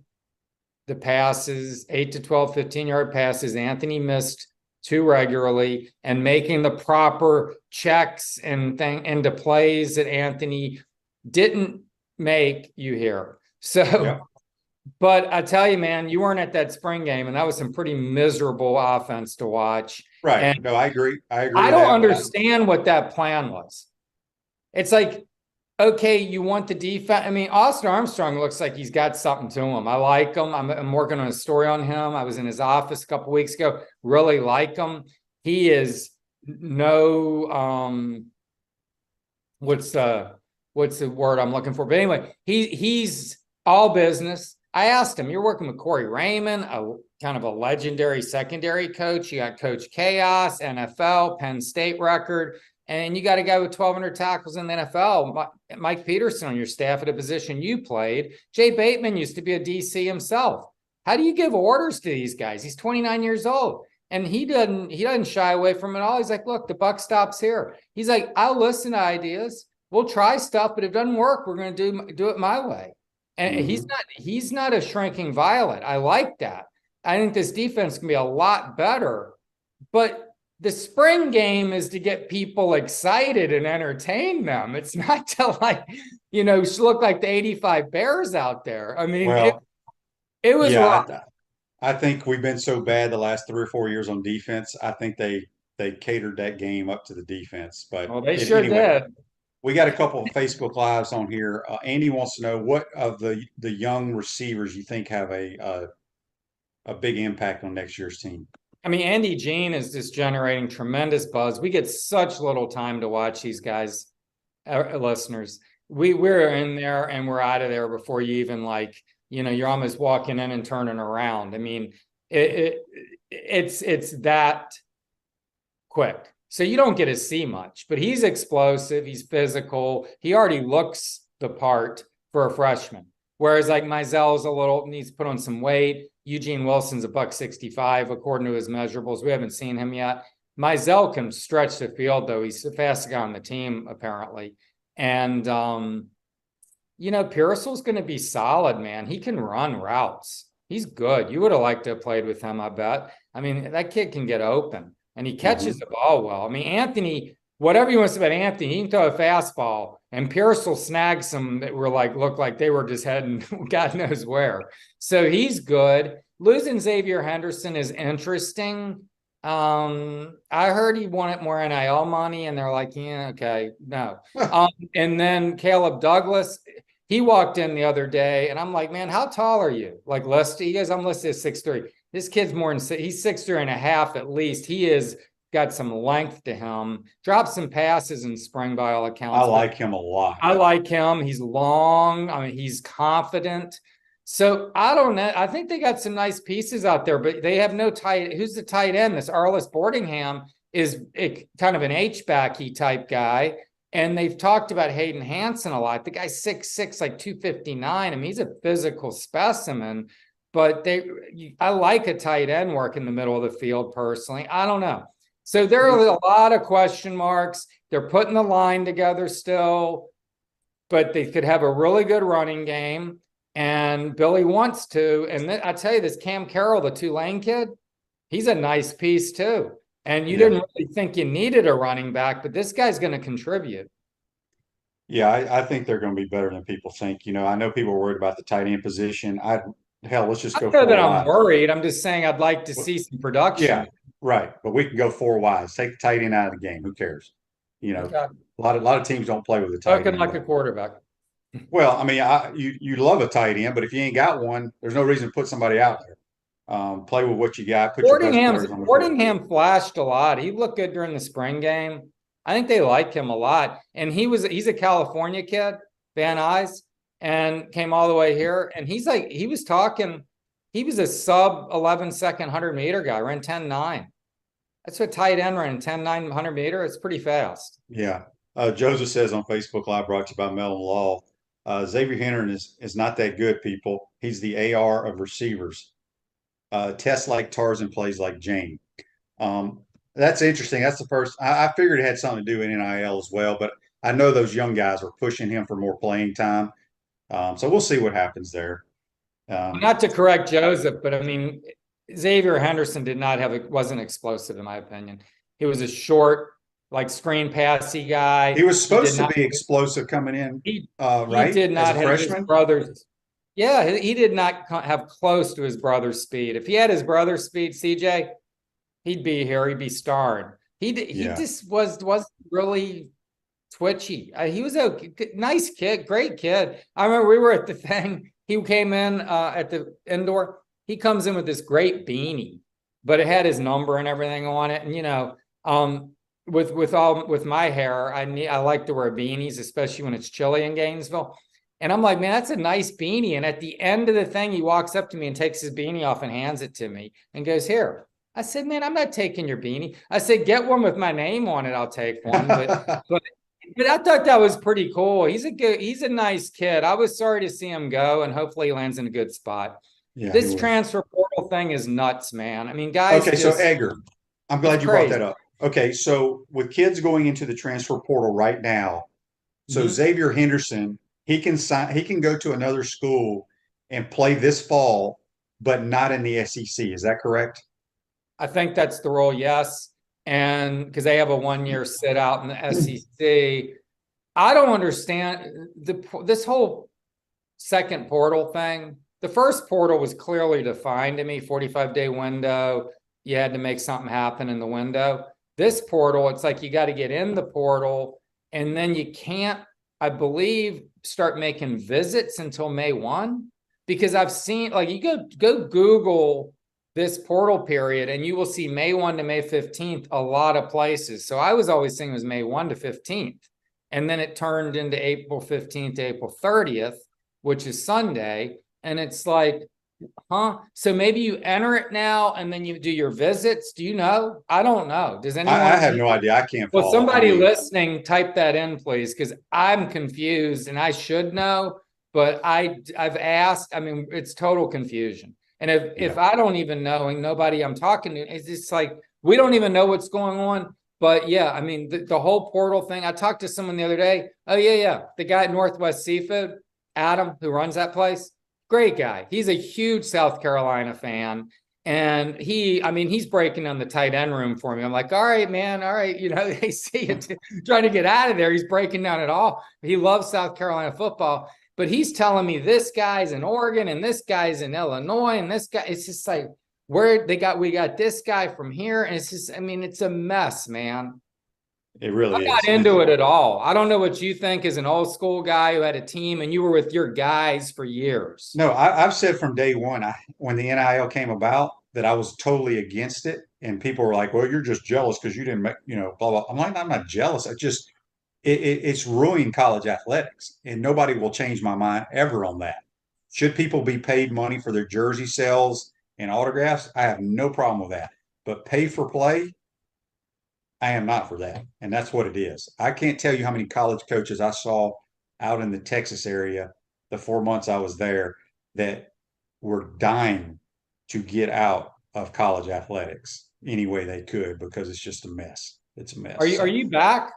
the passes, 8 to 12, 15-yard passes. Anthony missed 2 regularly, and making the proper checks and into plays that Anthony didn't make, you hear. So, yeah. But I tell you, man, you weren't at that spring game, and that was some pretty miserable offense to watch. Right. And no, I agree. I don't understand what that plan was. It's like, okay, you want the defense. I mean, Austin Armstrong looks like he's got something to him. I like him. I'm working on a story on him. I was in his office a couple of weeks ago. Really like him. He is no what's the word I'm looking for? But anyway, he's all business. I asked him, you're working with Corey Raymond, a kind of a legendary secondary coach. You got Coach Chaos, NFL, Penn State record. And you got a guy with 1,200 tackles in the NFL, Mike Peterson on your staff at a position you played. Jay Bateman used to be a DC himself. How do you give orders to these guys? He's 29 years old, and he doesn't shy away from it all. He's like, look, the buck stops here. He's like, I'll listen to ideas. We'll try stuff, but if it doesn't work, we're going to do it my way. And he's not a shrinking violet. I like that. I think this defense can be a lot better, but the spring game is to get people excited and entertain them. It's not to look like the 85 Bears out there. I mean, it was rough. I think we've been so bad the last 3 or 4 years on defense. I think they catered that game up to the defense. But they sure did. We got a couple of Facebook Lives on here. Andy wants to know what of the young receivers you think have a big impact on next year's team. I mean, Andy Jean is just generating tremendous buzz. We get such little time to watch these guys, listeners. We're in there and we're out of there before you even you're almost walking in and turning around. I mean, it's that quick. So you don't get to see much, but he's explosive. He's physical. He already looks the part for a freshman. Whereas Mizell's needs to put on some weight. Eugene Wilson's $165 according to his measurables. We haven't seen him yet. Mizell can stretch the field, though. He's the fastest guy on the team, apparently. And, Pearsall's going to be solid, man. He can run routes. He's good. You would have liked to have played with him, I bet. I mean, that kid can get open, and he catches the ball well. I mean, Anthony, whatever you want to say about Anthony, he can throw a fastball, and Pearsall snagged some that looked like they were just heading God knows where. So he's good. Losing Xavier Henderson is interesting. I heard he wanted more NIL money, and they're like, yeah, okay, no. And then Caleb Douglas, he walked in the other day, and I'm like, man, how tall are you? Like listed, he goes, I'm listed as 6'3". This kid's he's 6'3" and a half at least. He is got some length to him. Dropped some passes in spring by all accounts. I like him a lot. I like him. He's long. I mean, he's confident. So I don't know. I think they got some nice pieces out there, but they have no tight. Who's the tight end? This Arliss Boardingham is kind of an H-backy type guy. And they've talked about Hayden Hansen a lot. The guy's 6'6", like 259. I mean, he's a physical specimen. But I like a tight end work in the middle of the field personally. I don't know. So there are a lot of question marks. They're putting the line together still, but they could have a really good running game. And Billy wants to. And I tell you, this Cam Carroll, the Tulane kid, he's a nice piece too. And you didn't really think you needed a running back, but this guy's going to contribute. Yeah, I think they're going to be better than people think. I know people are worried about the tight end position. Let's just go. I know that I'm worried. I'm just saying I'd like to see some production. Yeah. Right, but we can go 4 wides. Take the tight end out of the game. Who cares? You know, Okay. a lot of teams don't play with a tight Looking end. like a quarterback. Well, I mean, you love a tight end, but if you ain't got one, there's no reason to put somebody out there. Play with what you got. Put your best players on the field. Fordingham flashed a lot. He looked good during the spring game. I think they like him a lot. And he's a California kid, Van Nuys, and came all the way here. And he was a sub 11-second 100-meter guy, ran 10.9. That's what tight end ran, 10.9 100-meter. It's pretty fast. Yeah. Joseph says on Facebook Live, brought to you by Mellon Law, Xavier Henderson is not that good, people. He's the AR of receivers. Tests like Tarzan, plays like Jane. That's interesting. That's the first. I figured it had something to do with NIL as well, but I know those young guys are pushing him for more playing time. So we'll see what happens there. Not to correct Joseph, but I mean, Xavier Henderson wasn't explosive in my opinion. He was a short, like screen passy guy. He was supposed to be explosive coming in, right? He did not As a have freshman? his brother's. Yeah, he did not have close to his brother's speed. If he had his brother's speed, CJ, he'd be here. He'd be starred. He just wasn't really twitchy. He was a nice kid, great kid. I remember we were at the thing. He came in at the indoor. He comes in with this great beanie, but it had his number and everything on it. And you know, with my hair, I like to wear beanies, especially when it's chilly in Gainesville. And I'm like, man, that's a nice beanie. And at the end of the thing, he walks up to me and takes his beanie off and hands it to me and goes, here. I said, man, I'm not taking your beanie. I said, get one with my name on it. I'll take one. But I thought that was pretty cool. He's a nice kid. I was sorry to see him go, and hopefully he lands in a good spot. Yeah, this transfer portal thing is nuts, man. I mean, guys. Okay, so Edgar, I'm glad you crazy. brought that up. Okay, so with kids going into the transfer portal right now, so Xavier Henderson, he can go to another school and play this fall, but not in the SEC. Is that correct? I think that's the rule, yes. And because they have a 1-year sit out in the SEC. I don't understand this whole second portal thing. The first portal was clearly defined to me, 45-day window. You had to make something happen in the window. This portal, it's like you got to get in the portal, and then you can't, I believe, start making visits until May 1. Because I've seen, like, you go Google this portal period, and you will see May 1 to May 15th, a lot of places. So I was always thinking it was May 1 to 15th. And then it turned into April 15th to April 30th, which is Sunday. And it's like, huh? So maybe you enter it now and then you do your visits. Do you know? I don't know. Does anyone? I have no idea. I can't follow. Well, somebody listening, type that in, please, because I'm confused and I should know, but I've asked. I mean, it's total confusion. And if I don't even know, and nobody I'm talking to, it's just like, we don't even know what's going on. But yeah, I mean, the whole portal thing, I talked to someone the other day. Oh, yeah. The guy at Northwest Seafood, Adam, who runs that place, great guy. He's a huge South Carolina fan. And he's breaking down the tight end room for me. I'm like, all right, man. All right. You know, they see it trying to get out of there. He's breaking down it all. He loves South Carolina football. But he's telling me this guy's in Oregon and this guy's in Illinois and this guy, it's just like we got this guy from here. And it's just, I mean, it's a mess, man. It really I'm is. not into it at all. I don't know what you think as an old school guy who had a team and you were with your guys for years. No, I've said from day one, when the NIL came about, that I was totally against it. And people were like, well, you're just jealous because you didn't make, blah, blah. I'm like, I'm not jealous. It's ruined college athletics, and nobody will change my mind ever on that. Should people be paid money for their jersey sales and autographs? I have no problem with that. But pay for play, I am not for that. And that's what it is. I can't tell you how many college coaches I saw out in the Texas area the 4 months I was there that were dying to get out of college athletics any way they could, because it's just a mess. It's a mess. Are you back?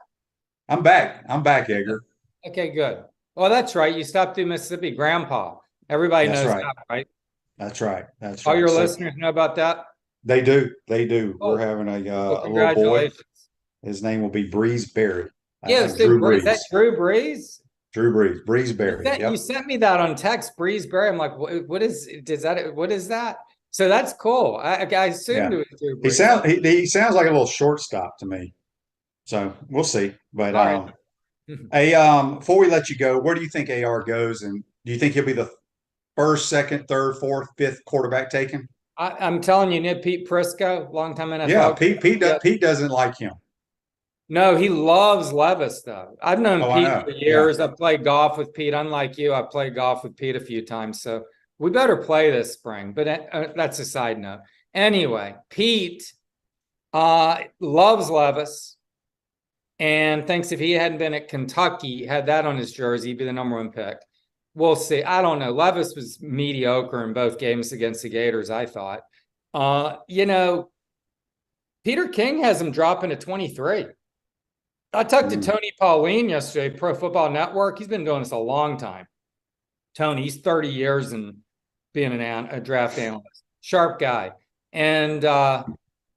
I'm back, Edgar. Okay, good. Well, that's right. You stopped through Mississippi, Grandpa. Everybody knows that, right? That's right. All your listeners know about that? They do. Oh, we're having a little boy. His name will be Breeze Berry. Yeah, Drew Brees. Is that Drew Brees? Drew Brees. Breeze Berry. You sent me that on text, Breeze Berry. I'm like, what is that? So that's cool. I assumed Yeah. it was Drew He Brees. he sounds like a little shortstop to me. So we'll see. But All right. before we let you go, where do you think AR goes? And do you think he'll be the first, second, third, fourth, fifth quarterback taken? I'm telling you, Pete Prisco, longtime NFL. Yeah, Pete doesn't like him. No, he loves Levis, though. I've known Oh, I Pete know. for years. I've played golf with Pete. Unlike you, I've played golf with Pete a few times. So we better play this spring. But that's a side note. Anyway, Pete loves Levis and thinks if he hadn't been at Kentucky, had that on his jersey, he'd be the #1 pick. We'll see. I don't know. Levis was mediocre in both games against the Gators, I thought. Peter King has him dropping to 23. I talked to Tony Pauline yesterday, Pro Football Network. He's been doing this a long time. Tony, he's 30 years in being a draft analyst. Sharp guy. And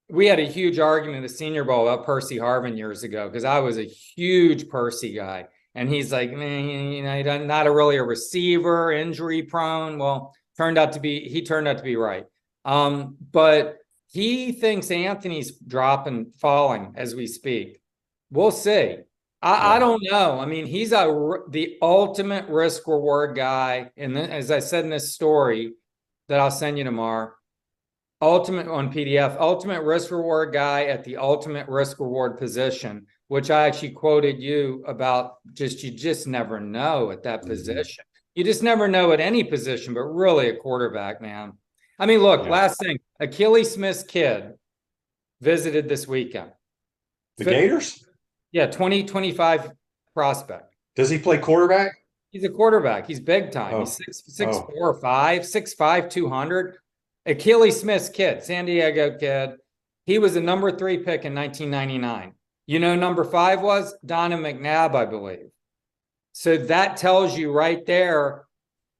we had a huge argument at the Senior Bowl about Percy Harvin years ago because I was a huge Percy guy. And he's like, man, not really a receiver, injury prone. Well, he turned out to be right. But he thinks Anthony's dropping, falling as we speak. We'll see. I don't know. I mean, he's the ultimate risk reward guy. And as I said in this story that I'll send you tomorrow, ultimate risk reward guy at the ultimate risk reward position, which I actually quoted you about. You just never know at that position. You just never know at any position, but really a quarterback, man. I mean, look, last thing, Achilles Smith's kid visited this weekend. The Gators? Yeah, 2025 prospect. Does he play quarterback? He's a quarterback. He's big time. Oh. He's 6'4" or 5, 6'5", 200. Achilles Smith's kid, San Diego kid. He was a #3 pick in 1999. You know, #5 was Donovan McNabb, I believe. So that tells you right there,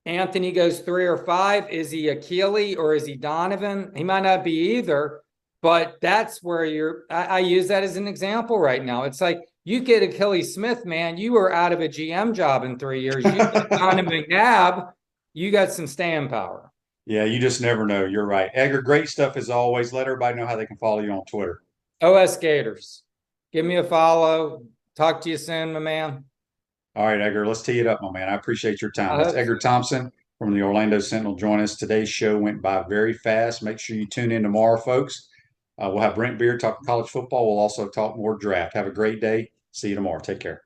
Anthony goes 3 or 5. Is he Achilles or is he Donovan? He might not be either, but that's where I use that as an example right now. It's like you get Achilles Smith, man, you were out of a GM job in 3 years. You get Donovan McNabb, you got some staying power. Yeah, you just never know. You're right. Edgar, great stuff as always. Let everybody know how they can follow you on Twitter. OS Gators. Give me a follow. Talk to you soon, my man. All right, Edgar, let's tee it up, my man. I appreciate your time. That's Edgar Thompson from the Orlando Sentinel. Join us. Today's show went by very fast. Make sure you tune in tomorrow, folks. We'll have Brent Beard talking college football. We'll also talk more draft. Have a great day. See you tomorrow. Take care.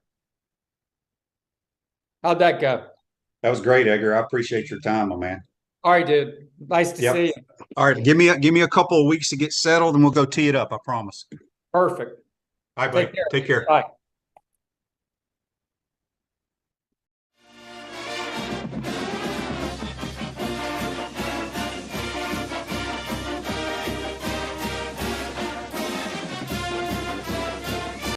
How'd that go? That was great, Edgar. I appreciate your time, my man. All right, dude. Nice to see you. All right, give me a couple of weeks to get settled, and we'll go tee it up. I promise. Perfect. All right, buddy. Take care. Bye.